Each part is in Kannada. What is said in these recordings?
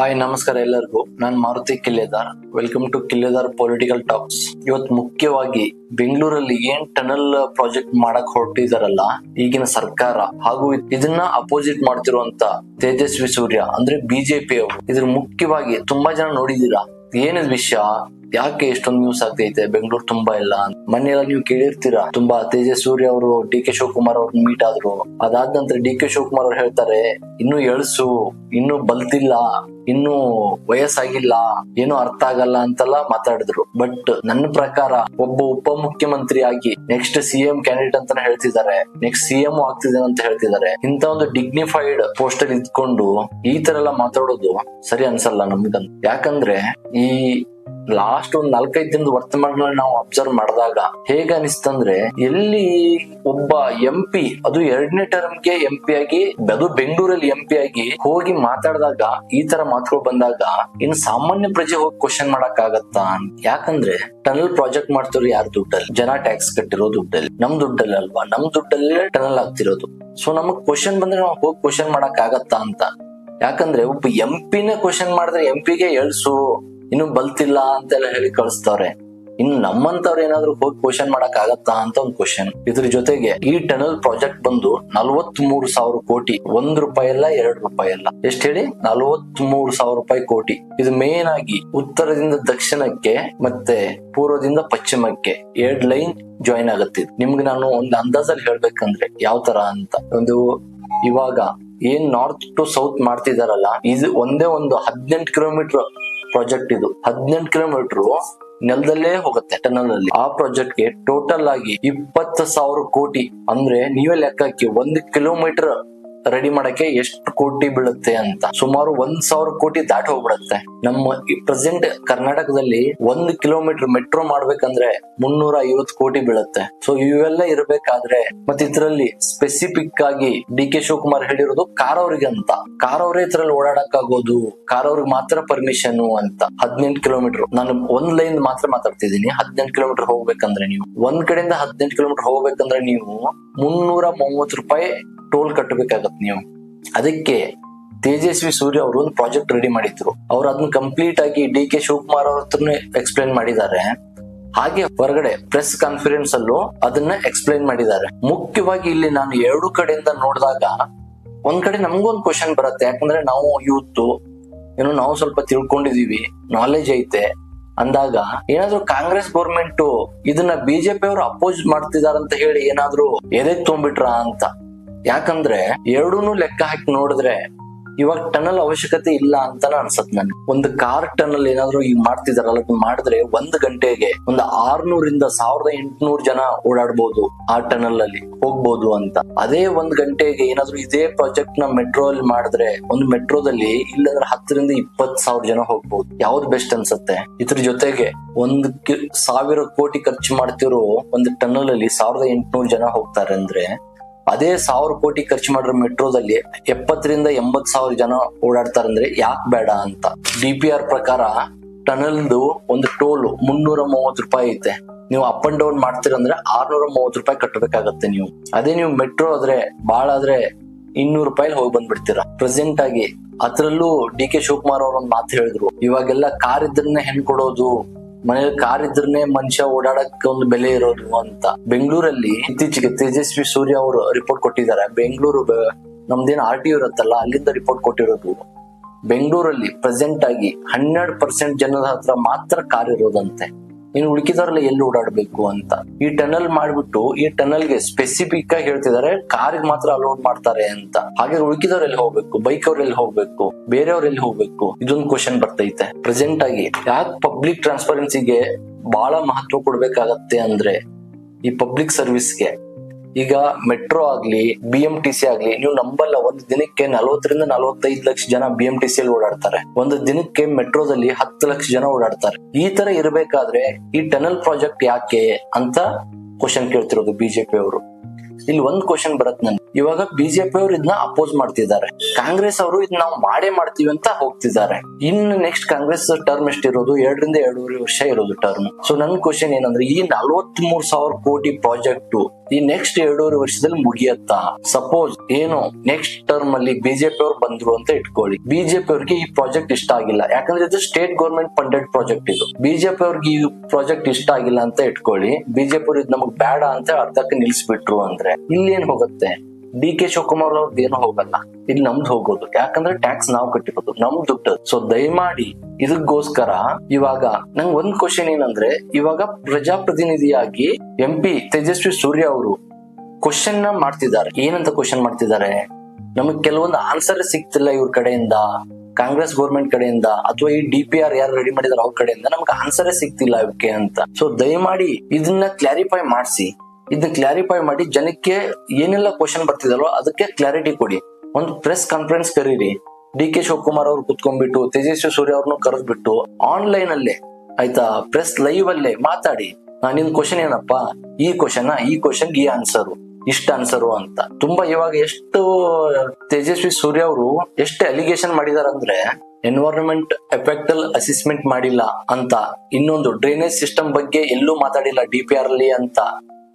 ಹಾಯ್ ನಮಸ್ಕಾರ ಎಲ್ಲರಿಗೂ. ನಾನು Maruti Killedar. Welcome to Killedar political talks. ಇವತ್ತು ಮುಖ್ಯವಾಗಿ ಬೆಂಗಳೂರಲ್ಲಿ ಏನ್ ಟನಲ್ ಪ್ರಾಜೆಕ್ಟ್ ಮಾಡಕ್ ಹೊರಟಿದಾರಲ್ಲ ಈಗಿನ ಸರ್ಕಾರ, ಹಾಗೂ ಇದನ್ನ ಅಪೋಸಿಟ್ ಮಾಡ್ತಿರುವಂತ ತೇಜಸ್ವಿ ಸೂರ್ಯ ಅಂದ್ರೆ ಬಿಜೆಪಿ ಅವರು, ಇದ್ರ ಮುಖ್ಯವಾಗಿ ತುಂಬಾ ಜನ ನೋಡಿದೀರಾ. ಏನಿದ್ ವಿಷಯ, ಯಾಕೆ ಎಷ್ಟೊಂದು ನ್ಯೂಸ್ ಆಗ್ತೈತೆ ಬೆಂಗಳೂರು ತುಂಬಾ ಇಲ್ಲ ಅಂತ. ಮೊನ್ನೆಲ್ಲ ನೀವು ಕೇಳಿರ್ತೀರಾ, ತುಂಬಾ ತೇಜಸ್ವಿ ಸೂರ್ಯ ಅವರು ಡಿ ಕೆ ಶಿವಕುಮಾರ್ ಅವ್ರನ್ನ ಮೀಟ್ ಆದ್ರು. ಅದಾದ ನಂತರ ಡಿ ಕೆ ಶಿವಕುಮಾರ್ ಅವ್ರು ಹೇಳ್ತಾರೆ, ಇನ್ನು ಎಳ್ಸು, ಇನ್ನು ಬಲ್ತಿಲ್ಲ, ಇನ್ನು ವಯಸ್ಸಾಗಿಲ್ಲ, ಏನು ಅರ್ಥ ಆಗಲ್ಲ ಅಂತೆಲ್ಲ ಮಾತಾಡಿದ್ರು. ಬಟ್ ನನ್ನ ಪ್ರಕಾರ ಒಬ್ಬ ಉಪ ಮುಖ್ಯಮಂತ್ರಿ ಆಗಿ ನೆಕ್ಸ್ಟ್ ಸಿಎಂ ಕ್ಯಾಂಡಿಡೇಟ್ ಅಂತಾನೆ ಹೇಳ್ತಿದ್ದಾರೆ, ನೆಕ್ಸ್ಟ್ ಸಿಎಂ ಆಗ್ತಿದ್ದೇನೆ ಅಂತ ಹೇಳ್ತಿದ್ದಾರೆ. ಇಂತ ಒಂದು ಡಿಗ್ನಿಫೈಡ್ ಪೋಸ್ಟ್ ಅಲ್ಲಿ ಇದ್ಕೊಂಡು ಈ ತರ ಎಲ್ಲ ಮಾತಾಡೋದು ಸರಿ ಅನ್ಸಲ್ಲ ನಮ್ಗಂತ. ಯಾಕಂದ್ರೆ ಈ ಲಾಸ್ಟ್ ಒಂದ್ 4-5 ದಿನದ ವರ್ತಮಾನಗಳನ್ನ ನಾವು ಅಬ್ಸರ್ವ್ ಮಾಡಿದಾಗ ಹೇಗ ಅನಿಸ್ತಂದ್ರೆ, ಎಲ್ಲಿ ಒಬ್ಬ ಎಂಪಿ, ಅದು 2ನೇ ಟರ್ಮ್ಗೆ ಎಂಪಿ ಆಗಿ, ಅದು ಬೆಂಗಳೂರಲ್ಲಿ ಎಂಪಿ ಆಗಿ ಹೋಗಿ ಮಾತಾಡಿದಾಗ ಈ ತರ ಮಾತುಗಳು ಬಂದಾಗ ಇನ್ನು ಸಾಮಾನ್ಯ ಪ್ರಜೆ ಹೋಗಿ ಕ್ವಶನ್ ಮಾಡಕ್ ಆಗತ್ತಾ? ಯಾಕಂದ್ರೆ ಟನಲ್ ಪ್ರಾಜೆಕ್ಟ್ ಮಾಡ್ತಿರೋ ಯಾರ ದುಡ್ಡಲ್ಲಿ? ಜನ ಟ್ಯಾಕ್ಸ್ ಕಟ್ಟಿರೋ ದುಡ್ಡಲ್ಲಿ, ನಮ್ ದುಡ್ಡಲ್ಲಿ ಅಲ್ವಾ? ನಮ್ ದುಡ್ಡಲ್ಲೇ ಟನಲ್ ಆಗ್ತಿರೋದು. ಸೊ ನಮಗ್ ಕ್ವಶನ್ ಬಂದ್ರೆ ನಾವು ಹೋಗಿ ಕ್ವಶನ್ ಮಾಡಕ್ ಆಗತ್ತಾ ಅಂತ. ಯಾಕಂದ್ರೆ ಒಬ್ಬ ಎಂಪಿನ ಕ್ವಶನ್ ಮಾಡಿದ್ರೆ ಎಂಪಿಗೆ ಎಳ್ಸು, ಇನ್ನು ಬಲ್ತಿಲ್ಲ ಅಂತೆಲ್ಲ ಹೇಳಿ ಕಳಿಸ್ತವ್ರೆ. ಇನ್ನು ನಮ್ಮಂತವ್ರು ಏನಾದ್ರು ಹೋಗಿ ಕ್ವಶನ್ ಮಾಡಕ್ ಆಗತ್ತಾ ಅಂತ ಒಂದು ಕ್ವಶನ್. ಇದ್ರ ಜೊತೆಗೆ ಈ ಟನಲ್ ಪ್ರಾಜೆಕ್ಟ್ ಬಂದು 43,000 ಕೋಟಿ, ₹1 ಅಲ್ಲ, ₹2 ಅಲ್ಲ, ಎಷ್ಟ್ ಹೇಳಿ? 43,000 ಕೋಟಿ. ಇದು ಮೇನ್ ಆಗಿ ಉತ್ತರದಿಂದ ದಕ್ಷಿಣಕ್ಕೆ ಮತ್ತೆ ಪೂರ್ವದಿಂದ ಪಶ್ಚಿಮಕ್ಕೆ 2 ಲೈನ್ ಜಾಯಿನ್ ಆಗತ್ತೆ. ನಿಮ್ಗೆ ನಾನು ಒಂದು ಅಂದಾಜಲ್ಲಿ ಹೇಳ್ಬೇಕಂದ್ರೆ ಯಾವ ತರ ಅಂತ, ಒಂದು ಇವಾಗ ಏನ್ ನಾರ್ತ್ ಟು ಸೌತ್ ಮಾಡ್ತಿದಾರಲ್ಲ, ಇದು ಒಂದೇ ಒಂದು 18 ಕಿಲೋಮೀಟರ್ ಪ್ರಾಜೆಕ್ಟ್. ಇದು 18 ಕಿಲೋಮೀಟರ್ ನೆಲದಲ್ಲೇ ಹೋಗುತ್ತೆ ಟನಲ್ ಅಲ್ಲಿ. ಆ ಪ್ರಾಜೆಕ್ಟ್ ಗೆ ಟೋಟಲ್ ಆಗಿ 20,000 ಕೋಟಿ. ಅಂದ್ರೆ ನೀವೇ ಲೆಕ್ಕ ಹಾಕಿ, 1 ಕಿಲೋಮೀಟರ್ ರೆಡಿ ಮಾಡಕ್ಕೆ ಎಷ್ಟು ಕೋಟಿ ಬೀಳುತ್ತೆ ಅಂತ. ಸುಮಾರು 1,000 ಕೋಟಿ ದಾಟಿ ಹೋಗ್ಬಿಡುತ್ತೆ. ನಮ್ಮ ಪ್ರೆಸೆಂಟ್ ಕರ್ನಾಟಕದಲ್ಲಿ 1 ಕಿಲೋಮೀಟರ್ ಮೆಟ್ರೋ ಮಾಡ್ಬೇಕಂದ್ರೆ 350 ಕೋಟಿ ಬೀಳುತ್ತೆ. ಸೊ ಇವೆಲ್ಲ ಇರಬೇಕಾದ್ರೆ, ಮತ್ತೆ ಇದ್ರಲ್ಲಿ ಸ್ಪೆಸಿಫಿಕ್ ಆಗಿ ಡಿ ಕೆ ಶಿವಕುಮಾರ್ ಹೇಳಿರೋದು ಕಾರ್ ಅವ್ರಿಗೆ ಅಂತ. ಕಾರ್ ಅವರೇ ಇದ್ರಲ್ಲಿ ಓಡಾಡಕ್ ಆಗೋದು, ಕಾರ್ ಅವ್ರಿಗೆ ಮಾತ್ರ ಪರ್ಮಿಷನ್ ಅಂತ. 18 ಕಿಲೋಮೀಟರ್, ನಾನು ಒಂದ್ ಲೈನ್ ಮಾತ್ರ ಮಾತಾಡ್ತಿದ್ದೀನಿ. 18 ಕಿಲೋಮೀಟರ್ ಹೋಗ್ಬೇಕಂದ್ರೆ, ನೀವು ಒಂದ್ ಕಡೆಯಿಂದ 18 ಕಿಲೋಮೀಟರ್ ಹೋಗ್ಬೇಕಂದ್ರೆ ನೀವು ₹330 ಟೋಲ್ ಕಟ್ಟಬೇಕಾಗತ್ತೆ ನೀವು. ಅದಕ್ಕೆ ತೇಜಸ್ವಿ ಸೂರ್ಯ ಅವರು ಒಂದು ಪ್ರಾಜೆಕ್ಟ್ ರೆಡಿ ಮಾಡಿದ್ರು. ಅವ್ರು ಅದನ್ನ ಕಂಪ್ಲೀಟ್ ಆಗಿ ಡಿ ಕೆ ಶಿವಕುಮಾರ್ ಅವ್ರ ಹತ್ರನೇ ಎಕ್ಸ್ಪ್ಲೈನ್ ಮಾಡಿದ್ದಾರೆ. ಹಾಗೆ ಹೊರಗಡೆ ಪ್ರೆಸ್ ಕಾನ್ಫರೆನ್ಸ್ ಅಲ್ಲೂ ಅದನ್ನ ಎಕ್ಸ್ಪ್ಲೈನ್ ಮಾಡಿದ್ದಾರೆ. ಮುಖ್ಯವಾಗಿ ಇಲ್ಲಿ ನಾನು 2 ಕಡೆಯಿಂದ ನೋಡಿದಾಗ, ಒಂದ್ ಕಡೆ ನಮಗೊಂದು ಕ್ವಶನ್ ಬರುತ್ತೆ. ಯಾಕಂದ್ರೆ ನಾವು ಯೂತ್ ಏನೋ ನಾವು ಸ್ವಲ್ಪ ತಿಳ್ಕೊಂಡಿದೀವಿ, ನಾಲೆಜ್ ಐತೆ ಅಂದಾಗ, ಏನಾದ್ರು ಕಾಂಗ್ರೆಸ್ ಗೌರ್ಮೆಂಟ್ ಇದನ್ನ ಬಿಜೆಪಿ ಅವರು ಅಪೋಸ್ ಮಾಡ್ತಿದಾರಂತ ಹೇಳಿ ಏನಾದ್ರು ಎದೆಗ್ ತೊಗೊಂಡ್ಬಿಟ್ರ ಅಂತ. ಯಾಕಂದ್ರೆ ಎರಡೂನು ಲೆಕ್ಕ ಹಾಕಿ ನೋಡಿದ್ರೆ ಇವಾಗ ಟನಲ್ ಅವಶ್ಯಕತೆ ಇಲ್ಲ ಅಂತಾನೆ ಅನ್ಸತ್ ನನ್ಗೆ. ಒಂದು ಕಾರ್ ಟನಲ್ ಏನಾದ್ರು ಈಗ ಮಾಡ್ತಿದಾರಲ್ಲ, ಮಾಡಿದ್ರೆ 1 ಗಂಟೆಗೆ ಒಂದು 600 ರಿಂದ 1,800 ಜನ ಓಡಾಡ್ಬೋದು, ಆ ಟನಲ್ ಅಲ್ಲಿ ಹೋಗ್ಬೋದು ಅಂತ. ಅದೇ 1 ಗಂಟೆಗೆ ಏನಾದ್ರು ಇದೇ ಪ್ರಾಜೆಕ್ಟ್ ನ ಮೆಟ್ರೋ ಅಲ್ಲಿ ಮಾಡಿದ್ರೆ, ಒಂದು ಮೆಟ್ರೋದಲ್ಲಿ ಇಲ್ಲಂದ್ರೆ 10 ರಿಂದ 20,000 ಜನ ಹೋಗ್ಬೋದು. ಯಾವ್ದು ಬೆಸ್ಟ್ ಅನ್ಸುತ್ತೆ? ಇದ್ರ ಜೊತೆಗೆ 1,000 ಕೋಟಿ ಖರ್ಚು ಮಾಡ್ತಿರೋ ಒಂದು ಟನಲ್ ಅಲ್ಲಿ 1,800 ಜನ ಹೋಗ್ತಾರೆ ಅಂದ್ರೆ, ಅದೇ 1,000 ಕೋಟಿ ಖರ್ಚು ಮಾಡಿರೋ ಮೆಟ್ರೋದಲ್ಲಿ 70 ರಿಂದ 80,000 ಜನ ಓಡಾಡ್ತಾರಂದ್ರೆ ಯಾಕೆ ಬೇಡ ಅಂತ. DPR ಪ್ರಕಾರ ಟನಲ್ದು ಒಂದು ಟೋಲ್ ₹330 ಐತೆ. ನೀವು ಅಪ್ ಅಂಡ್ ಡೌನ್ ಮಾಡ್ತೀರಂದ್ರೆ ₹630 ಕಟ್ಟಬೇಕಾಗತ್ತೆ ನೀವು. ಅದೇ ನೀವು ಮೆಟ್ರೋ ಆದ್ರೆ ಬಾಳ ಆದ್ರೆ ₹200 ಹೋಗಿ ಬಂದ್ಬಿಡ್ತೀರಾ. ಪ್ರೆಸೆಂಟ್ ಆಗಿ ಅದ್ರಲ್ಲೂ ಡಿ ಕೆ ಶಿವಕುಮಾರ್ ಅವ್ರ ಒಂದು ಮಾತು ಹೇಳಿದ್ರು, ಇವಾಗೆಲ್ಲ ಕಾರ್ ಇದ್ರನ್ನೇ ಹೆಣ್ ಕೊಡೋದು, ಮನೇಲಿ ಕಾರ್ ಇದ್ರನ್ನೇ ಮನುಷ್ಯ ಓಡಾಡಕ್ಕೆ ಒಂದು ಬೆಲೆ ಇರೋದು ಅಂತ. ಬೆಂಗಳೂರಲ್ಲಿ ಇತ್ತೀಚೆಗೆ ತೇಜಸ್ವಿ ಸೂರ್ಯ ಅವರು ರಿಪೋರ್ಟ್ ಕೊಟ್ಟಿದ್ದಾರೆ. ಬೆಂಗಳೂರು ನಮ್ದೇನು RTO ಇರುತ್ತಲ್ಲ, ಅಲ್ಲಿಂದ ರಿಪೋರ್ಟ್ ಕೊಟ್ಟಿರೋದು. ಬೆಂಗಳೂರಲ್ಲಿ ಪ್ರೆಸೆಂಟ್ ಆಗಿ 12% ಜನರ ಹತ್ರ ಮಾತ್ರ ಕಾರ್ ಇರೋದಂತೆ. ಇನ್ನು ಉಳಿಕಿದವರೆಲ್ಲ ಎಲ್ಲಿ ಓಡಾಡ್ಬೇಕು ಅಂತ. ಈ ಟನಲ್ ಮಾಡ್ಬಿಟ್ಟು ಈ ಟನಲ್ಗೆ ಸ್ಪೆಸಿಫಿಕ್ ಆಗಿ ಹೇಳ್ತಿದ್ದಾರೆ, ಕಾರ್ಗೆ ಮಾತ್ರ ಅಲೋಡ್ ಮಾಡ್ತಾರೆ ಅಂತ. ಹಾಗೆ ಉಳಿಕಿದವ್ರು ಎಲ್ಲಿ ಹೋಗ್ಬೇಕು? ಬೈಕ್ ಅವ್ರ ಎಲ್ಲಿ ಹೋಗ್ಬೇಕು? ಬೇರೆಯವ್ರ ಎಲ್ಲಿ ಹೋಗ್ಬೇಕು? ಇದೊಂದು ಕ್ವಶನ್ ಬರ್ತೈತೆ. ಪ್ರೆಸೆಂಟ್ ಆಗಿ ಯಾಕೆ ಪಬ್ಲಿಕ್ ಟ್ರಾನ್ಸ್ಪರೆನ್ಸಿಗೆ ಬಹಳ ಮಹತ್ವ ಕೊಡ್ಬೇಕಾಗತ್ತೆ ಅಂದ್ರೆ, ಈ ಪಬ್ಲಿಕ್ ಸರ್ವಿಸ್ಗೆ ಈಗ ಮೆಟ್ರೋ ಆಗ್ಲಿ BMTC ಆಗ್ಲಿ, ನೀವು ನಂಬಲ್ಲ, ಒಂದು ದಿನಕ್ಕೆ 40 ರಿಂದ 45 ಲಕ್ಷ ಜನ BMTC ಅಲ್ಲಿ ಓಡಾಡ್ತಾರೆ. ಒಂದು ದಿನಕ್ಕೆ ಮೆಟ್ರೋದಲ್ಲಿ 10 ಲಕ್ಷ ಜನ ಓಡಾಡ್ತಾರೆ. ಈ ತರ ಇರಬೇಕಾದ್ರೆ ಈ ಟನಲ್ ಪ್ರಾಜೆಕ್ಟ್ ಯಾಕೆ ಅಂತ ಕ್ವಶನ್ ಕೇಳ್ತಿರೋದು ಬಿಜೆಪಿ ಅವರು. ಇಲ್ಲಿ ಒಂದ್ ಕ್ವಶನ್ ಬರತ್ ನನ್ಗೆ. ಇವಾಗ ಬಿಜೆಪಿ ಅವರು ಇದನ್ನ ಅಪೋಸ್ ಮಾಡ್ತಿದ್ದಾರೆ, ಕಾಂಗ್ರೆಸ್ ಅವರು ಇದನ್ನ ನಾವು ಮಾಡೇ ಮಾಡ್ತೀವಿ ಅಂತ ಹೋಗ್ತಿದ್ದಾರೆ. ಇನ್ನು ನೆಕ್ಸ್ಟ್ ಕಾಂಗ್ರೆಸ್ ಟರ್ಮ್ ಎಷ್ಟಿರೋದು? 2.5 ವರ್ಷ ಇರೋದು ಟರ್ಮ್. ಸೊ ನನ್ ಕ್ವಶನ್ ಏನಂದ್ರೆ, ಈ 43,000 ಕೋಟಿ ಪ್ರಾಜೆಕ್ಟ್ ಈ ನೆಕ್ಸ್ಟ್ 2.5 ವರ್ಷದಲ್ಲಿ ಮುಗಿಯತ್ತಾ? ಸಪೋಸ್ ಏನು ನೆಕ್ಸ್ಟ್ ಟರ್ಮ್ ಅಲ್ಲಿ ಬಿಜೆಪಿ ಅವ್ರು ಬಂದ್ರು ಅಂತ ಇಟ್ಕೊಳ್ಳಿ, ಬಿಜೆಪಿ ಅವ್ರಿಗೆ ಈ ಪ್ರಾಜೆಕ್ಟ್ ಇಷ್ಟ ಆಗಿಲ್ಲ, ಯಾಕಂದ್ರೆ ಇದು ಸ್ಟೇಟ್ ಗೌರ್ಮೆಂಟ್ ಫಂಡೆಡ್ ಪ್ರಾಜೆಕ್ಟ್. ಇದು ಬಿಜೆಪಿ ಅವ್ರಿಗೆ ಈ ಪ್ರಾಜೆಕ್ಟ್ ಇಷ್ಟ ಆಗಿಲ್ಲ ಅಂತ ಇಟ್ಕೊಳ್ಳಿ, ಬಿಜೆಪಿ ಅವ್ರು ಇದು ನಮಗ್ ಬೇಡ ಅಂತ ಅರ್ಧಕ್ಕೆ ನಿಲ್ಸ್ಬಿಟ್ರು ಅಂದ್ರೆ ಇಲ್ಲಿ ಏನ್ ಹೋಗುತ್ತೆ? ಡಿ.ಕೆ. ಶಿವಕುಮಾರ್ ಅವ್ರದ್ದು ಏನು ಹೋಗಲ್ಲ, ಇಲ್ಲಿ ನಮ್ದು ಹೋಗೋದು. ಯಾಕಂದ್ರೆ ಟ್ಯಾಕ್ಸ್ ನಾವು ಕಟ್ಟಿರೋದು, ನಮ್ ದುಡ್ಡು. ಸೊ ದಯಮಾಡಿ ಇದಕ್ಕೋಸ್ಕರ ಇವಾಗ ನಂಗೆ ಒಂದ್ ಕ್ವಶನ್ ಏನಂದ್ರೆ, ಇವಾಗ ಪ್ರಜಾಪ್ರತಿನಿಧಿಯಾಗಿ MP ತೇಜಸ್ವಿ ಸೂರ್ಯ ಅವರು ಕ್ವಶನ್ ಮಾಡ್ತಿದ್ದಾರೆ. ಏನಂತ ಕ್ವಶನ್ ಮಾಡ್ತಿದ್ದಾರೆ? ನಮಗ್ ಕೆಲವೊಂದು ಆನ್ಸರ್ ಸಿಗ್ತಿಲ್ಲ ಇವ್ರ ಕಡೆಯಿಂದ, ಕಾಂಗ್ರೆಸ್ ಗೌರ್ಮೆಂಟ್ ಕಡೆಯಿಂದ ಅಥವಾ ಈ DPR ಯಾರು ರೆಡಿ ಮಾಡಿದಾರೆ ಅವ್ರ ಕಡೆಯಿಂದ ನಮ್ಗೆ ಆನ್ಸರೇ ಸಿಗ್ತಿಲ್ಲ ಇವಕ್ಕೆ ಅಂತ. ಸೊ ದಯಮಾಡಿ ಇದನ್ನ ಕ್ಲಾರಿಫೈ ಮಾಡಿಸಿ, ಇದನ್ನ ಕ್ಲಾರಿಫೈ ಮಾಡಿ ಜನಕ್ಕೆ ಏನೆಲ್ಲ ಕ್ವಶನ್ ಬರ್ತಿದಲ್ವ ಅದಕ್ಕೆ ಕ್ಲಾರಿಟಿ ಕೊಡಿ. ಒಂದು ಪ್ರೆಸ್ ಕಾನ್ಫರೆನ್ಸ್ ಕರೀರಿ, ಡಿ.ಕೆ. ಶಿವಕುಮಾರ್ ಅವ್ರು ಕುತ್ಕೊಂಡ್ಬಿಟ್ಟು ತೇಜಸ್ವಿ ಸೂರ್ಯ ಅವ್ರನ್ನು ಕರೆದ್ಬಿಟ್ಟು ಆನ್ಲೈನ್ ಅಲ್ಲೇ ಆಯ್ತಾ, ಪ್ರೆಸ್ ಲೈವ್ ಅಲ್ಲೇ ಮಾತಾಡಿ, ನಿನ್ ಕ್ವಶನ್ ಏನಪ್ಪಾ, ಈ ಕ್ವಶನ್ ಈ ಆನ್ಸರು, ಇಷ್ಟ ಆನ್ಸರು ಅಂತ. ತುಂಬಾ ಇವಾಗ ಎಷ್ಟು ತೇಜಸ್ವಿ ಸೂರ್ಯ ಅವರು ಎಷ್ಟು ಅಲಿಗೇಷನ್ ಮಾಡಿದಾರಂದ್ರೆ, ಎನ್ವೈರನ್ಮೆಂಟ್ ಎಫೆಕ್ಟ್ ಅಸೆಸ್ಮೆಂಟ್ ಮಾಡಿಲ್ಲ ಅಂತ, ಇನ್ನೊಂದು ಡ್ರೈನೇಜ್ ಸಿಸ್ಟಮ್ ಬಗ್ಗೆ ಎಲ್ಲೂ ಮಾತಾಡಿಲ್ಲ DPR ಅಲ್ಲಿ ಅಂತ,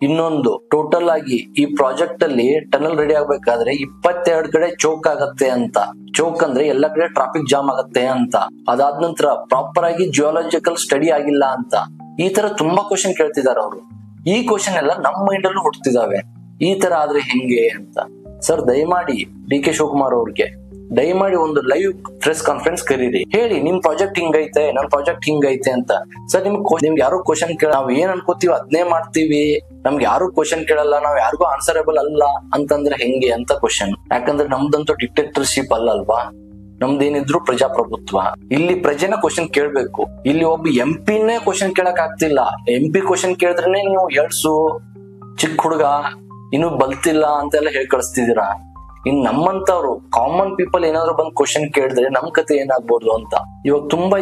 ಇನ್ನೊಂದು ಟೋಟಲ್ ಆಗಿ ಈ ಪ್ರಾಜೆಕ್ಟ್ ಅಲ್ಲಿ ಟನಲ್ ರೆಡಿ ಆಗ್ಬೇಕಾದ್ರೆ 22 ಕಡೆ ಚೌಕ್ ಆಗತ್ತೆ ಅಂತ. ಚೌಕ್ ಅಂದ್ರೆ ಎಲ್ಲ ಕಡೆ ಟ್ರಾಫಿಕ್ ಜಾಮ್ ಆಗತ್ತೆ ಅಂತ. ಅದಾದ ನಂತರ ಪ್ರಾಪರ್ ಆಗಿ ಜಿಯೋಲಾಜಿಕಲ್ ಸ್ಟಡಿ ಆಗಿಲ್ಲ ಅಂತ. ಈ ತರ ತುಂಬಾ ಕ್ವಶನ್ ಕೇಳ್ತಿದಾರೆ ಅವರು. ಈ ಕ್ವಶನ್ ಎಲ್ಲ ನಮ್ಮ ಮೈಂಡ್ ಅಲ್ಲೂ ಹುಡ್ತಿದಾವೆ, ಈ ತರ ಆದ್ರೆ ಹೆಂಗೆ ಅಂತ. ಸರ್ ದಯಮಾಡಿ ಡಿ.ಕೆ. ಶಿವಕುಮಾರ್ ಅವ್ರಿಗೆ ದಯಮಾಡಿ ಒಂದು ಲೈವ್ ಪ್ರೆಸ್ ಕಾನ್ಫರೆನ್ಸ್ ಕರೀರಿ, ಹೇಳಿ ನಿಮ್ ಪ್ರಾಜೆಕ್ಟ್ ಹಿಂಗೈತೆ, ನನ್ ಪ್ರಾಜೆಕ್ಟ್ ಹಿಂಗೈತೆ ಅಂತ. ಸರ್ ನಿಮ್ಗೆ ಯಾರು ಕ್ವಶನ್ ಕೇಳ, ನಾವ್ ಏನ್ ಅನ್ಕೋತೀವಿ ಅದನ್ನೇ ಮಾಡ್ತೀವಿ, ನಮ್ಗೆ ಯಾರು ಕ್ವಶನ್ ಕೇಳಲ್ಲ, ನಾವ್ ಯಾರಿಗೂ ಆನ್ಸರಬಲ್ ಅಲ್ಲ ಅಂತಂದ್ರೆ ಹೆಂಗೆ ಅಂತ ಕ್ವಶನ್. ಯಾಕಂದ್ರೆ ನಮ್ದಂತೂ ಡಿಕ್ಟೇಟರ್ಶಿಪ್ ಅಲ್ಲಲ್ವಾ, ನಮ್ದೇನಿದ್ರು ಪ್ರಜಾಪ್ರಭುತ್ವ. ಇಲ್ಲಿ ಪ್ರಜೆನ ಕ್ವಶನ್ ಕೇಳ್ಬೇಕು. ಇಲ್ಲಿ ಒಬ್ಬ MP ಕ್ವಶನ್ ಕೇಳಕ್ ಆಗ್ತಿಲ್ಲ. MP ಕ್ವಶನ್ ಕೇಳಿದ್ರೇನೆ ನೀವು ಎಳ್ಸು, ಚಿಕ್ಕ ಹುಡುಗ, ಇನ್ನು ಬಲ್ತಿಲ್ಲ ಅಂತೆಲ್ಲ ಹೇಳಿ ಕಳಿಸ್ತಿದೀರಾ. ಇನ್ ನಮ್ಮಂತವ್ರು ಕಾಮನ್ ಪೀಪಲ್ ಏನಾದ್ರು ಬಂದ್ ಕ್ವಶನ್ ಕೇಳಿದ್ರೆ ನಮ್ ಕತೆ ಏನಾಗ್ಬೋದು ಅಂತ.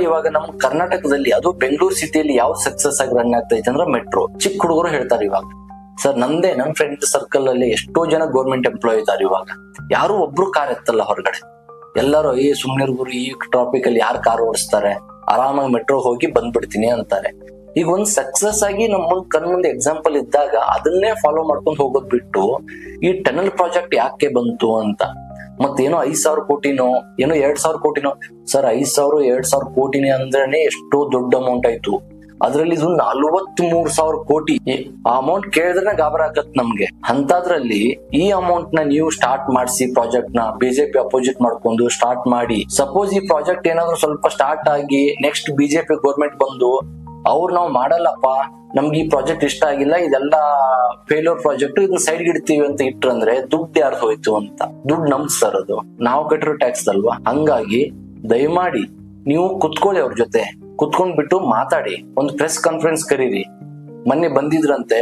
ಇವಾಗ ನಮ್ ಕರ್ನಾಟಕದಲ್ಲಿ, ಅದು ಬೆಂಗಳೂರು ಸಿಟಿಯಲ್ಲಿ ಯಾವ ಸಕ್ಸಸ್ ಆಗಿ ರನ್ ಆಗ್ತಾ ಇದೆ ಅಂದ್ರೆ ಮೆಟ್ರೋ. ಚಿಕ್ಕ ಹುಡುಗರು ಹೇಳ್ತಾರೆ ಇವಾಗ, ಸರ್ ನಮ್ ಫ್ರೆಂಡ್ ಸರ್ಕಲ್ ಅಲ್ಲಿ ಎಷ್ಟೋ ಜನ ಗೌರ್ಮೆಂಟ್ ಎಂಪ್ಲಾಯ್ ಇದ್ದಾರೆ. ಇವಾಗ ಯಾರು ಒಬ್ರು ಕಾರ್ ಎತ್ತಲ್ಲ ಹೊರಗಡೆ, ಎಲ್ಲರೂ ಸುಮ್ನಿರ್ಗುರು, ಈ ಟ್ರಾಫಿಕ್ ಅಲ್ಲಿ ಯಾರು ಕಾರ್ ಓಡಿಸ್ತಾರೆ, ಆರಾಮಾಗಿ ಮೆಟ್ರೋ ಹೋಗಿ ಬಂದ್ಬಿಡ್ತೀನಿ ಅಂತಾರೆ. ಈಗ ಒಂದ್ ಸಕ್ಸಸ್ ಆಗಿ ನಮ್ಮ ಕಣ್ಮುಂದೆ ಎಕ್ಸಾಂಪಲ್ ಇದ್ದಾಗ ಅದನ್ನೇ ಫಾಲೋ ಮಾಡ್ಕೊಂಡು ಹೋಗೋದ್ ಬಿಟ್ಟು ಈ ಟನಲ್ ಪ್ರಾಜೆಕ್ಟ್ ಯಾಕೆ ಬಂತು ಅಂತ, ಮತ್ತೇನೋ 5,000 ಕೋಟಿನೋ ಏನೋ 2,000 ಕೋಟಿನೋ. ಸರ್ 2,000 ಕೋಟಿನೇ ಅಂದ್ರೇನೆ ಎಷ್ಟೋ ದೊಡ್ಡ ಅಮೌಂಟ್ ಆಯ್ತು. ಅದ್ರಲ್ಲಿ ಇದು 43,000 ಕೋಟಿ. ಆ ಅಮೌಂಟ್ ಕೇಳಿದ್ರೆ ಗಾಬರ ಆಗತ್ ನಮ್ಗೆ. ಅಂತದ್ರಲ್ಲಿ ಈ ಅಮೌಂಟ್ ನ ನೀವು ಸ್ಟಾರ್ಟ್ ಮಾಡಿಸಿ, ಪ್ರಾಜೆಕ್ಟ್ ನ ಬಿಜೆಪಿ ಅಪೋಸಿಟ್ ಮಾಡ್ಕೊಂಡು ಸ್ಟಾರ್ಟ್ ಮಾಡಿ, ಸಪೋಸ್ ಈ ಪ್ರಾಜೆಕ್ಟ್ ಏನಾದ್ರು ಸ್ವಲ್ಪ ಸ್ಟಾರ್ಟ್ ಆಗಿ ನೆಕ್ಸ್ಟ್ ಬಿಜೆಪಿ ಗೌರ್ಮೆಂಟ್ ಬಂದು ಅವ್ರು ನಾವು ಮಾಡಲ್ಲಪ್ಪ, ನಮ್ಗೆ ಈ ಪ್ರಾಜೆಕ್ಟ್ ಇಷ್ಟ ಆಗಿಲ್ಲ, ಇದೆಲ್ಲ ಫೇಲ್ಯೂರ್ ಪ್ರಾಜೆಕ್ಟ್, ಇದನ್ನ ಸೈಡ್ಗೆ ಇಡ್ತೀವಿ ಅಂತ ಇಟ್ರಂದ್ರೆ ದುಡ್ಡು ಯಾರ್ದು ಹೋಯ್ತು ಅಂತ? ದುಡ್ಡು ನಮ್ದು ಸರ್, ಅದು ನಾವು ಕಟ್ಟಿರೋ ಟ್ಯಾಕ್ಸ್ ಅಲ್ವಾ. ಹಂಗಾಗಿ ದಯಮಾಡಿ ನೀವು ಕುತ್ಕೊಳ್ಳಿ, ಅವ್ರ ಜೊತೆ ಕುತ್ಕೊಂಡ್ಬಿಟ್ಟು ಮಾತಾಡಿ, ಒಂದು ಪ್ರೆಸ್ ಕಾನ್ಫರೆನ್ಸ್ ಕರೀರಿ. ಮೊನ್ನೆ ಬಂದಿದ್ರಂತೆ,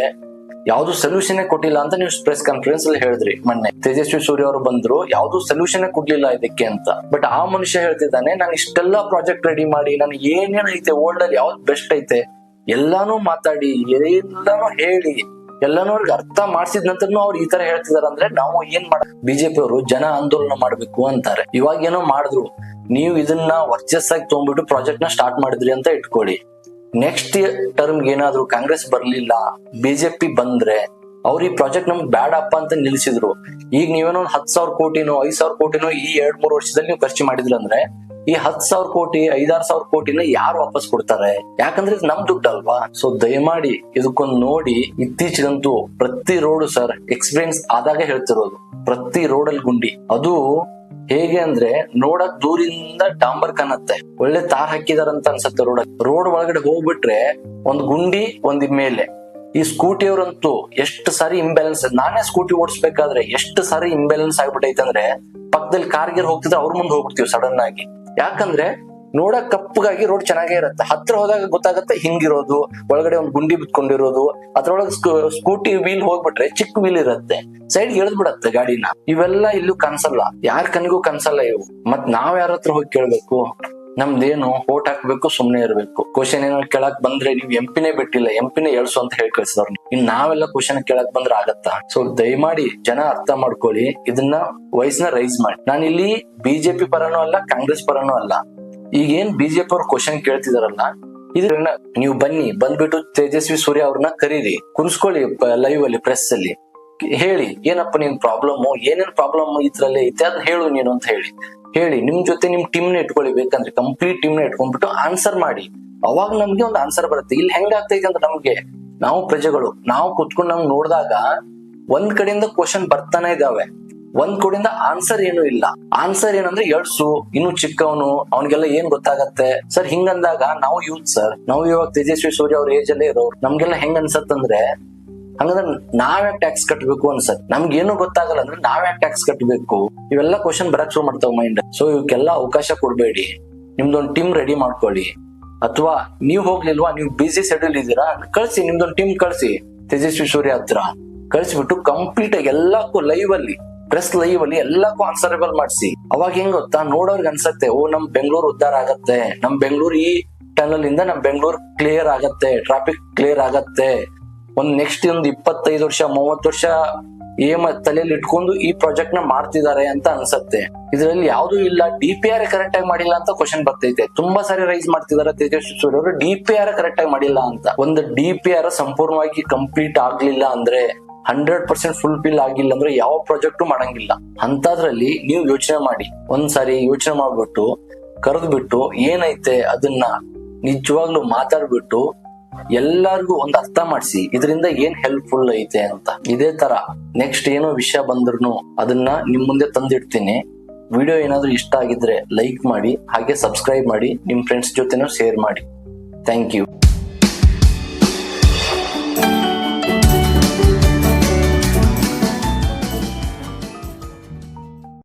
ಯಾವ್ದು ಸೊಲ್ಯೂಷನ್ ಕೊಟ್ಟಿಲ್ಲ ಅಂತ ನೀವು ಪ್ರೆಸ್ ಕಾನ್ಫರೆನ್ಸ್ ಅಲ್ಲಿ ಹೇಳಿದ್ರಿ. ಮೊನ್ನೆ ತೇಜಸ್ವಿ ಸೂರ್ಯ ಅವರು ಬಂದ್ರು, ಯಾವ್ದು ಸೊಲ್ಯೂಷನ್ ಕೊಡ್ಲಿಲ್ಲ ಇದಕ್ಕೆ ಅಂತ. ಬಟ್ ಆ ಮನುಷ್ಯ ಹೇಳ್ತಿದ್ದಾನೆ, ನಾನು ಇಷ್ಟೆಲ್ಲಾ ಪ್ರಾಜೆಕ್ಟ್ ರೆಡಿ ಮಾಡಿ, ನಾನು ಏನೇನೈತೆ ವರ್ಲ್ಡ್ ಅಲ್ಲಿ ಯಾವ್ದು ಬೆಸ್ಟ್ ಐತೆ ಎಲ್ಲಾನು ಮಾತಾಡಿ, ಎಲ್ಲಾನು ಹೇಳಿ, ಎಲ್ಲಾನು ಅವ್ರಿಗೆ ಅರ್ಥ ಮಾಡ್ಸಿದ ನಂತರ ಅವ್ರು ಈ ತರ ಹೇಳ್ತಿದಾರೆ ಅಂದ್ರೆ ನಾವು ಏನ್ ಮಾಡ. ಬಿಜೆಪಿ ಅವರು ಜನ ಆಂದೋಲನ ಮಾಡ್ಬೇಕು ಅಂತಾರೆ. ಇವಾಗ ಏನೋ ಮಾಡಿದ್ರು, ನೀವು ಇದನ್ನ ವರ್ಚಸ್ಸಾಗಿ ತಗೊಂಡ್ಬಿಟ್ಟು ಪ್ರಾಜೆಕ್ಟ್ ನ ಸ್ಟಾರ್ಟ್ ಮಾಡಿದ್ರಿ ಅಂತ ಇಟ್ಕೊಳ್ಳಿ. ನೆಕ್ಸ್ಟ್ ಟರ್ಮ್ಗೆ ಏನಾದ್ರು ಕಾಂಗ್ರೆಸ್ ಬರ್ಲಿಲ್ಲ, ಬಿಜೆಪಿ ಬಂದ್ರೆ ಅವ್ರು ಈ ಪ್ರಾಜೆಕ್ಟ್ ನಮ್ಗೆ ಬೇಡಪ್ಪ ಅಂತ ನಿಲ್ಸಿದ್ರು. ಈಗ ನೀವೇನೋ 10,000 ಕೋಟಿನೋ 5,000 ಕೋಟಿನೋ ಈ 2-3 ವರ್ಷದಲ್ಲಿ ನೀವು ಖರ್ಚು ಮಾಡಿದ್ರಿ ಅಂದ್ರೆ ಈ 10,000 ಕೋಟಿ 5,000-6,000 ಕೋಟಿನ ಯಾರು ವಾಪಸ್ ಕೊಡ್ತಾರೆ? ಯಾಕಂದ್ರೆ ಇದು ನಮ್ ದುಡ್ಡು ಅಲ್ವಾ. ಸೊ ದಯಮಾಡಿ ಇದಕ್ಕೊಂದು ನೋಡಿ. ಇತ್ತೀಚೆಗಂತೂ ಪ್ರತಿ ರೋಡ್ ಸರ್ ಎಕ್ಸ್ಪೀರಿಯನ್ಸ್ ಆದಾಗ ಹೇಳ್ತಿರೋದು, ಪ್ರತಿ ರೋಡ್ ಅಲ್ಲಿ ಗುಂಡಿ. ಅದು ಹೇಗೆ ಅಂದ್ರೆ ನೋಡಕ್ ದೂರಿಂದ ಡಾಂಬರ್ ಕಾಣತ್ತೆ, ಒಳ್ಳೆ ತಾರ್ ಹಾಕಿದಾರಂತ ಅನ್ಸತ್ತೆ. ರೋಡ್ ಒಳಗಡೆ ಹೋಗ್ಬಿಟ್ರೆ ಒಂದ್ ಗುಂಡಿ ಒಂದ್ ಮೇಲೆ. ಈ ಸ್ಕೂಟಿ ಅವರಂತೂ ಎಷ್ಟು ಸಾರಿ ಇಂಬ್ಯಾಲೆನ್ಸ್, ನಾನೇ ಸ್ಕೂಟಿ ಓಡಿಸ್ಬೇಕಾದ್ರೆ ಎಷ್ಟು ಸಾರಿ ಇಂಬ್ಯಾಲೆನ್ಸ್ ಆಗ್ಬಿಟ್ಟೈತೆ ಅಂದ್ರೆ ಪಕ್ಕದಲ್ಲಿ ಕಾರ್ಗಿರ್ ಹೋಗ್ತಿದ್ರೆ ಅವ್ರ ಮುಂದೆ ಹೋಗ್ಬಿಡ್ತೀವಿ ಸಡನ್ ಆಗಿ. ಯಾಕಂದ್ರೆ ನೋಡಕ್ ಕಪ್ಪಗಾಗಿ ರೋಡ್ ಚೆನ್ನಾಗೇ ಇರುತ್ತೆ, ಹತ್ರ ಹೋದಾಗ ಗೊತ್ತಾಗತ್ತೆ ಹಿಂಗಿರೋದು, ಒಳಗಡೆ ಒಂದ್ ಗುಂಡಿ ಬಿತ್ಕೊಂಡಿರೋದು, ಅದ್ರೊಳಗೆ ಸ್ಕೂಟಿ ವೀಲ್ ಹೋಗ್ಬಿಟ್ರೆ ಚಿಕ್ಕ ವೀಲ್ ಇರುತ್ತೆ, ಸೈಡ್ ಎಳ್ದ್ ಬಿಡತ್ತೆ ಗಾಡಿನ. ಇವೆಲ್ಲ ಇಲ್ಲೂ ಕನ್ಸಲ್ಲ, ಯಾರ ಕನಿಗೂ ಕನ್ಸಲ್ಲ ಇವು. ಮತ್ ನಾವ್ ಯಾರ ಹತ್ರ ಹೋಗಿ ಕೇಳ್ಬೇಕು? ನಮ್ದೇನು ಓಟ್ ಹಾಕ್ಬೇಕು, ಸುಮ್ನೆ ಇರ್ಬೇಕು. ಕ್ವಶನ್ ಏನೋ ಕೇಳಕ್ ಬಂದ್ರೆ ನೀವು ಎಂಪಿನೇ ಬಿಟ್ಟಿಲ್ಲ, ಎಂಪಿನೇ ಎಳ್ಸು ಅಂತ ಹೇಳಿ ಕಳ್ಸಿದವ್ರು. ಇನ್ ನಾವೆಲ್ಲ ಕ್ವಶನ್ ಕೇಳಕ್ ಬಂದ್ರೆ ಆಗತ್ತಾ? ಸೊ ದಯಮಾಡಿ ಜನ ಅರ್ಥ ಮಾಡ್ಕೊಳ್ಳಿ, ಇದನ್ನ ವಯಸ್ಸನ್ನ ರೈಸ್ ಮಾಡಿ. ನಾನು ಇಲ್ಲಿ ಬಿಜೆಪಿ ಪರನೂ ಅಲ್ಲ, ಕಾಂಗ್ರೆಸ್ ಪರನೂ ಅಲ್ಲ. ಈಗೇನ್ ಬಿಜೆಪಿ ಅವ್ರು ಕ್ವಶನ್ ಕೇಳ್ತಿದಾರಲ್ಲ, ಇದ್ರನ್ನ ನೀವು ಬಂದ್ಬಿಟ್ಟು ತೇಜಸ್ವಿ ಸೂರ್ಯ ಅವ್ರನ್ನ ಕರೀರಿ, ಕುರ್ಸ್ಕೊಳ್ಳಿ ಲೈವ್ ಅಲ್ಲಿ, ಪ್ರೆಸ್ ಅಲ್ಲಿ ಹೇಳಿ, ಏನಪ್ಪ ನಿನ್ ಪ್ರಾಬ್ಲಮ್, ಏನೇನ್ ಪ್ರಾಬ್ಲಮ್ ಇದ್ರಲ್ಲಿ ಐತೆ ಅದನ್ನ ಹೇಳು ನೀನು ಅಂತ ಹೇಳಿ ನಿಮ್ ಜೊತೆ ನಿಮ್ ಟೀಮ್ ನ ಇಟ್ಕೊಳ್ಳಿ, ಬೇಕಂದ್ರೆ ಕಂಪ್ಲೀಟ್ ಟೀಮ್ ನ ಇಟ್ಕೊಂಡ್ಬಿಟ್ಟು ಆನ್ಸರ್ ಮಾಡಿ. ಅವಾಗ ನಮ್ಗೆ ಒಂದು ಆನ್ಸರ್ ಬರುತ್ತೆ. ಇಲ್ಲಿ ಹೆಂಗಾಗ್ತೈತೆ ಅಂತ ನಮ್ಗೆ, ನಾವು ಪ್ರಜೆಗಳು ನಾವು ಕುತ್ಕೊಂಡು ನಮ್ಗೆ ನೋಡಿದಾಗ ಒಂದ್ ಕಡೆಯಿಂದ ಕ್ವಶನ್ ಬರ್ತಾನೆ ಇದಾವೆ, ಒಂದ್ ಕಡೆಯಿಂದ ಆನ್ಸರ್ ಏನು ಇಲ್ಲ. ಆನ್ಸರ್ ಏನಂದ್ರೆ ಎಳ್ಸು, ಇನ್ನು ಚಿಕ್ಕವನು, ಅವ್ನಿಗೆಲ್ಲ ಏನ್ ಗೊತ್ತಾಗತ್ತೆ ಸರ್ ಹಿಂಗಂದಾಗ ನಾವು ಯೂತ್ ಸರ್, ನಾವು ಇವಾಗ ತೇಜಸ್ವಿ ಸೂರ್ಯ ಅವ್ರ ಏಜ್ ಅಲ್ಲೇ ಇರೋರು, ನಮ್ಗೆಲ್ಲ ಹೆಂಗ್ ಅನ್ಸತ್ತಂದ್ರೆ ಹಂಗಂದ್ರೆ ನಾವ್ಯಾಕ್ ಟ್ಯಾಕ್ಸ್ ಕಟ್ಬೇಕು ಅನ್ಸತ್. ನಮ್ಗೆ ಏನು ಗೊತ್ತಾಗಲ್ಲ ಅಂದ್ರೆ ನಾವ್ಯಾಕ್ ಟ್ಯಾಕ್ಸ್ ಕಟ್ಬೇಕು, ಇವೆಲ್ಲ ಕ್ವಶನ್ ಬರಕ್ ಶುರು ಮಾಡ್ತಾವ ಮೈಂಡ್. ಸೊ ಇವಕ್ಕೆಲ್ಲ ಅವಕಾಶ ಕೊಡ್ಬೇಡಿ, ನಿಮ್ದೊಂದ್ ಟೀಮ್ ರೆಡಿ ಮಾಡ್ಕೊಳ್ಳಿ. ಅಥವಾ ನೀವ್ ಹೋಗ್ಲಿಲ್ವಾ, ನೀವು ಬಿಸಿ ಶೆಡ್ಯೂಲ್ ಇದ್ದೀರಾ, ಕಳ್ಸಿ ನಿಮ್ದೊಂದ್ ಟೀಮ್ ಕಳ್ಸಿ ತೇಜಸ್ವಿ ಸೂರ್ಯ ಹತ್ರ, ಕಳ್ಸಿಬಿಟ್ಟು ಕಂಪ್ಲೀಟ್ ಆಗಿ ಎಲ್ಲಕ್ಕೂ ಲೈವ್ ಅಲ್ಲಿ, ಪ್ರೆಸ್ ಲೈವ್ ಅಲ್ಲಿ ಎಲ್ಲಕ್ಕೂ ಆನ್ಸರಬಲ್ ಮಾಡಿಸಿ. ಅವಾಗ ಹೆಂಗ್ ಗೊತ್ತಾ, ನೋಡೋರ್ಗೆ ಅನ್ಸತ್ತೆ, ಓ ನಮ್ ಬೆಂಗಳೂರು ಉದ್ಧಾರ ಆಗತ್ತೆ, ನಮ್ ಬೆಂಗಳೂರು ಈ ಟನಲ್ ಇಂದ ನಮ್ ಬೆಂಗಳೂರು ಕ್ಲಿಯರ್ ಆಗತ್ತೆ, ಟ್ರಾಫಿಕ್ ಕ್ಲಿಯರ್ ಆಗತ್ತೆ. ನೆಕ್ಸ್ಟ್ ಒಂದು 25 ವರ್ಷ 30 ವರ್ಷ ತಲೆಯಲ್ಲಿ ಇಟ್ಕೊಂಡು ಈ ಪ್ರಾಜೆಕ್ಟ್ ನ ಮಾಡ್ತಿದ್ದಾರೆ ಅಂತ ಅನ್ಸತ್ತೆ. ಇದ್ರಲ್ಲಿ ಯಾವ್ದು ಇಲ್ಲ, DPR ಕರೆಕ್ಟ್ ಆಗಿ ಮಾಡಿಲ್ಲ ಅಂತ ಕ್ವಶನ್ ಬರ್ತೈತೆ. ತುಂಬಾ ಸಾರಿ ರೈಸ್ ಮಾಡ್ತಿದಾರೆ ತೇಜಸ್ವಿ ಸೂರ್ಯ ಅವರು, DPR ಕರೆಕ್ಟ್ ಆಗಿ ಮಾಡಿಲ್ಲ ಅಂತ. ಒಂದು DPR ಸಂಪೂರ್ಣವಾಗಿ ಕಂಪ್ಲೀಟ್ ಆಗ್ಲಿಲ್ಲ ಅಂದ್ರೆ, 100% ಫುಲ್ಫಿಲ್ ಆಗಿಲ್ಲ ಅಂದ್ರೆ ಯಾವ ಪ್ರಾಜೆಕ್ಟ್ ಮಾಡಂಗಿಲ್ಲ. ಅಂತದ್ರಲ್ಲಿ ನೀವು ಯೋಚನೆ ಮಾಡಿ, ಒಂದ್ಸಾರಿ ಯೋಚನೆ ಮಾಡ್ಬಿಟ್ಟು ಕರೆದ್ಬಿಟ್ಟು ಏನೈತೆ ಅದನ್ನ ನಿಜವಾಗ್ಲೂ ಮಾತಾಡ್ಬಿಟ್ಟು ಎಲ್ಲಾರ್ಗು ಒಂದ್ ಅರ್ಥ ಮಾಡಿಸಿ, ಇದರಿಂದ ಏನ್ ಹೆಲ್ಪ್ಫುಲ್ ಐತೆ ಅಂತ. ಇದೇ ತರ ನೆಕ್ಸ್ಟ್ ಏನೋ ವಿಷಯ ಬಂದ್ರು ಅದನ್ನ ನಿಮ್ ಮುಂದೆ ತಂದಿಡ್ತೀನಿ. ವಿಡಿಯೋ ಏನಾದ್ರೂ ಇಷ್ಟ ಆಗಿದ್ರೆ ಲೈಕ್ ಮಾಡಿ, ಹಾಗೆ ಸಬ್ಸ್ಕ್ರೈಬ್ ಮಾಡಿ, ನಿಮ್ ಫ್ರೆಂಡ್ಸ್ ಜೊತೆನೂ ಶೇರ್ ಮಾಡಿ. Thank you.